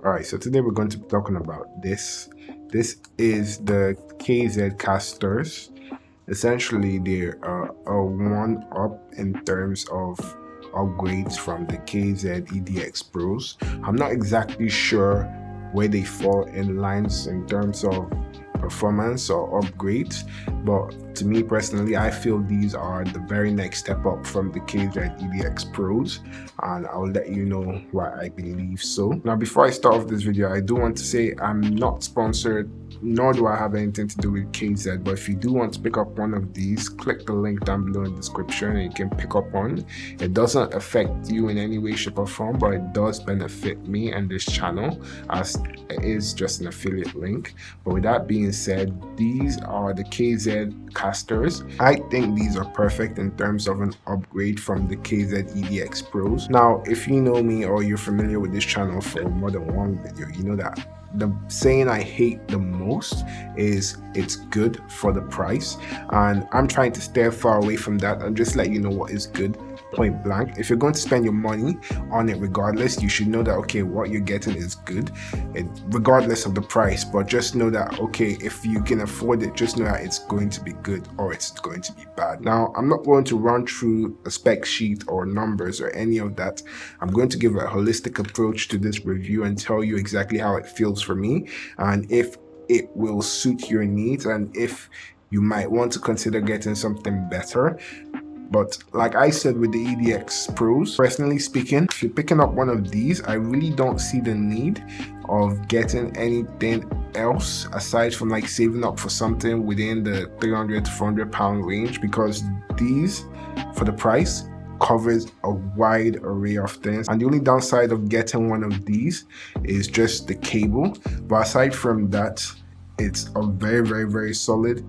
Alright, so today we're going to be talking about this. This is the KZ Castors. Essentially, they are a one-up in terms of upgrades from the KZ EDX Pros. I'm not exactly sure where they fall in lines in terms of performance or upgrades, but to me personally, I feel these are the very next step up from the KZ EDX Pros, and I'll let you know why I believe so. Now, before I start off this video, I do want to say I'm not sponsored, nor do I have anything to do with KZ, but if you do want to pick up one of these, click the link down below in the description and you can pick up one. It doesn't affect you in any way, shape or form, but it does benefit me and this channel, as it is just an affiliate link. But with that being said, these are the KZ Castors. I think these are perfect in terms of an upgrade from the KZ EDX Pros. Now, if you know me or you're familiar with this channel for more than one video, you know that the saying I hate the most is it's good for the price, and I'm trying to stay far away from that and just let you know what is good, point blank. If you're going to spend your money on it regardless, you should know that okay, what you're getting is good, regardless of the price. But just know that okay, if you can afford it, just know that it's going to be good or it's going to be bad. Now, I'm not going to run through a spec sheet or numbers or any of that. I'm going to give a holistic approach to this review and tell you exactly how it feels for me and if it will suit your needs and if you might want to consider getting something better. But like I said with the EDX Pros, personally speaking, if you're picking up one of these, I really don't see the need of getting anything else aside from like saving up for something within the 300 to 400 pound range, because these, for the price, covers a wide array of things. And the only downside of getting one of these is just the cable. But aside from that, it's a very solid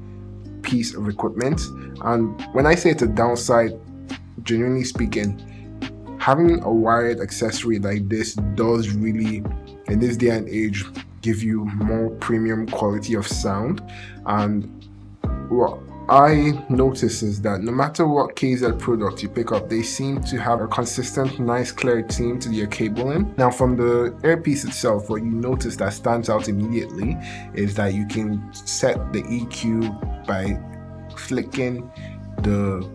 piece of equipment. And when I say it's a downside, genuinely speaking, having a wired accessory like this does really, in this day and age, give you more premium quality of sound. And what I notice is that no matter what KZ product you pick up, they seem to have a consistent, nice, clear theme to your cabling. Now, from the earpiece itself, what you notice that stands out immediately is that you can set the EQ by flicking the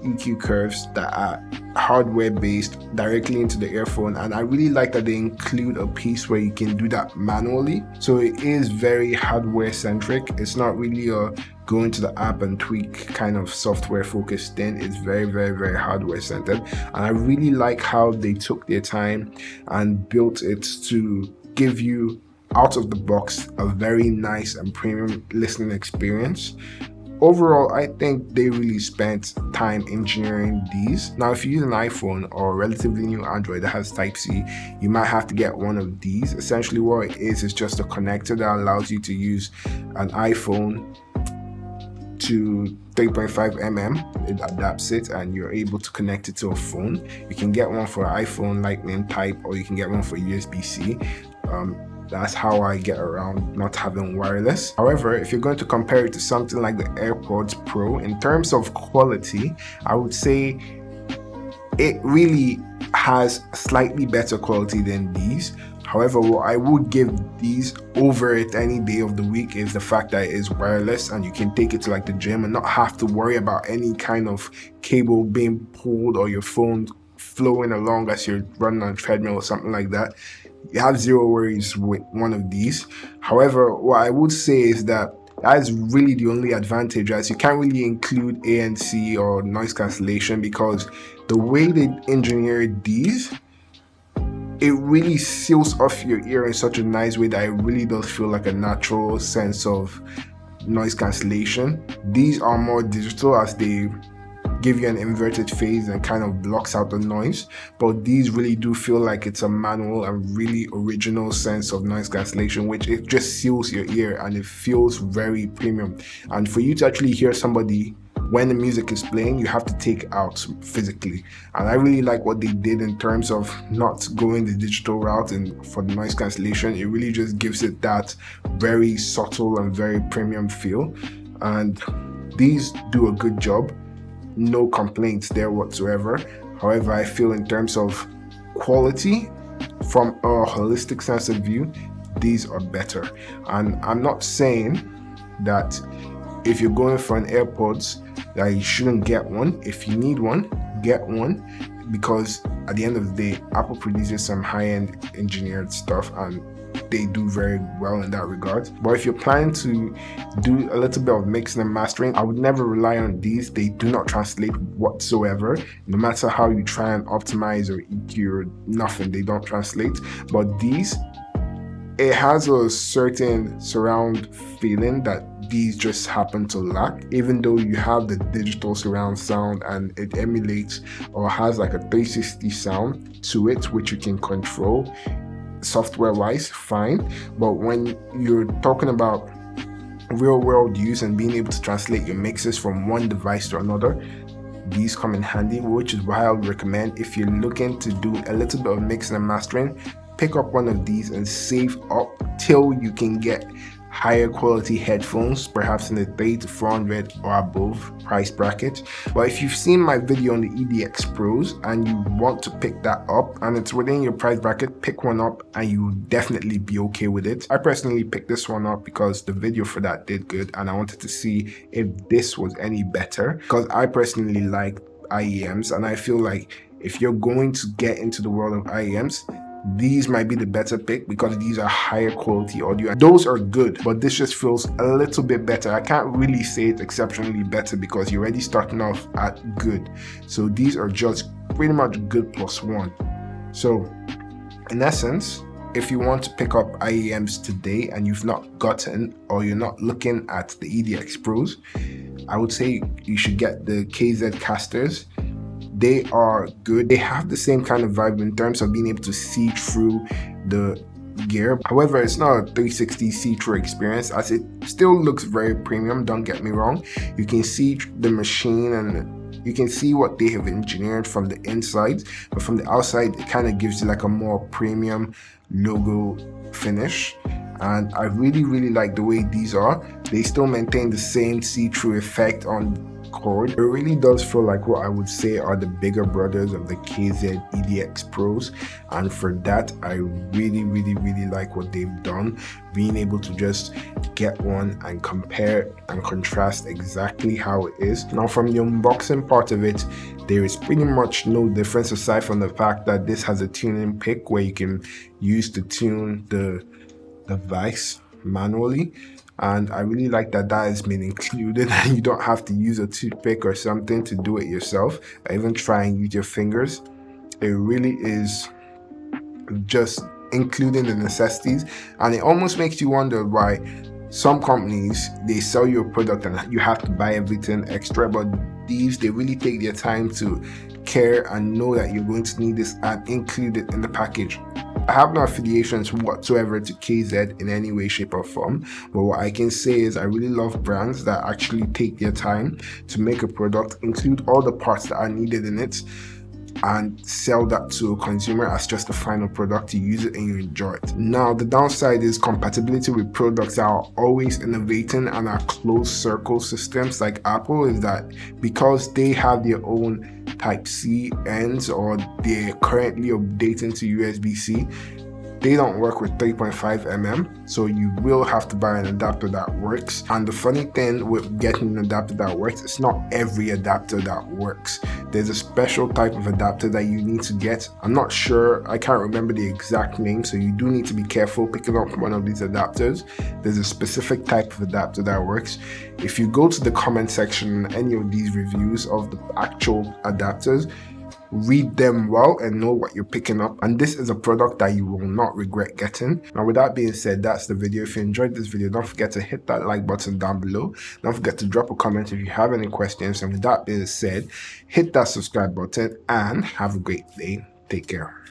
EQ curves that are hardware based directly into the earphone, and I really like that they include a piece where you can do that manually. So it is very hardware centric. It's not really a go into the app and tweak kind of software focused thing. It's very hardware centered, and I really like how they took their time and built it to give you out of the box a very nice and premium listening experience. Overall, I think they really spent time engineering these. Now, if you use an iPhone or a relatively new Android that has Type-C, you might have to get one of these. Essentially what it is just a connector that allows you to use an iPhone to 3.5mm. It adapts it and you're able to connect it to a phone. You can get one for iPhone Lightning type, or you can get one for USB-C. That's how I get around not having wireless. However, if you're going to compare it to something like the AirPods Pro, in terms of quality, I would say it really has slightly better quality than these. However, what I would give these over it any day of the week is the fact that it is wireless and you can take it to like the gym and not have to worry about any kind of cable being pulled or your phone flowing along as you're running on a treadmill or something like that. You have zero worries with one of these. However, what I would say is that is really the only advantage, as you can't really include ANC or noise cancellation, because the way they engineered these, it really seals off your ear in such a nice way that it really does feel like a natural sense of noise cancellation. These are more digital, as they give you an inverted phase and kind of blocks out the noise, but these really do feel like it's a manual and really original sense of noise cancellation, which it just seals your ear and it feels very premium. And for you to actually hear somebody when the music is playing, you have to take out physically, and I really like what they did in terms of not going the digital route. And for the noise cancellation, it really just gives it that very subtle and very premium feel, and these do a good job. No complaints there whatsoever. However, I feel in terms of quality, from a holistic sense of view, these are better. And I'm not saying that if you're going for an AirPods that you shouldn't get one. If you need one, get one, because at the end of the day, Apple produces some high-end engineered stuff and they do very well in that regard. But if you're planning to do a little bit of mixing and mastering, I would never rely on these. They do not translate whatsoever. No matter how you try and optimize or EQ or nothing, they don't translate. But these, it has a certain surround feeling that these just happen to lack, even though you have the digital surround sound and it emulates or has like a 360 sound to it, which you can control software wise, fine. But when you're talking about real world use and being able to translate your mixes from one device to another, these come in handy, which is why I would recommend, if you're looking to do a little bit of mixing and mastering, pick up one of these and save up till you can get higher quality headphones, perhaps in the $300 to $400 or above price bracket. But if you've seen my video on the EDX Pros and you want to pick that up and it's within your price bracket, pick one up and you will definitely be okay with it. I personally picked this one up because the video for that did good and I wanted to see if this was any better, because I personally like IEMs and I feel like if you're going to get into the world of IEMs, these might be the better pick because these are higher quality audio. Those are good, but this just feels a little bit better. I can't really say it's exceptionally better because you're already starting off at good. So these are just pretty much good plus one. So in essence, if you want to pick up IEMs today and you've not gotten, or you're not looking at the EDX Pros, I would say you should get the KZ Castors. They are good. They have the same kind of vibe in terms of being able to see through the gear. However, it's not a 360 see-through experience, as it still looks very premium, don't get me wrong. You can see the machine and you can see what they have engineered from the inside, but from the outside it kind of gives you like a more premium logo finish. And I really like the way these are. They still maintain the same see-through effect on cord. It really does feel like what I would say are the bigger brothers of the KZ EDX Pros, and for that I really like what they've done, being able to just get one and compare and contrast exactly how it is. Now from the unboxing part of it, there is pretty much no difference aside from the fact that this has a tuning pick where you can use to tune the device manually. And I really like that that has been included and you don't have to use a toothpick or something to do it yourself, or even try and use your fingers. It really is just including the necessities, and it almost makes you wonder why some companies, they sell you a product and you have to buy everything extra, but these, they really take their time to care and know that you're going to need this and include it in the package. I have no affiliations whatsoever to KZ in any way, shape or form, but what I can say is I really love brands that actually take their time to make a product, include all the parts that are needed in it, and sell that to a consumer as just a final product. You use it and you enjoy it. Now the downside is compatibility with products that are always innovating and are closed circle systems like Apple, is that because they have their own Type-C ends, or they're currently updating to USB-C, they don't work with 3.5mm, so you will have to buy an adapter that works. And the funny thing with getting an adapter that works, it's not every adapter that works. There's a special type of adapter that you need to get. I'm not sure, I can't remember the exact name, so you do need to be careful picking up one of these adapters. There's a specific type of adapter that works. If you go to the comment section in any of these reviews of the actual adapters, read them well and know what you're picking up, and this is a product that you will not regret getting. Now with that being said, that's the video. If you enjoyed this video, don't forget to hit that like button down below. Don't forget to drop a comment if you have any questions, and with that being said, hit that subscribe button and have a great day. Take care.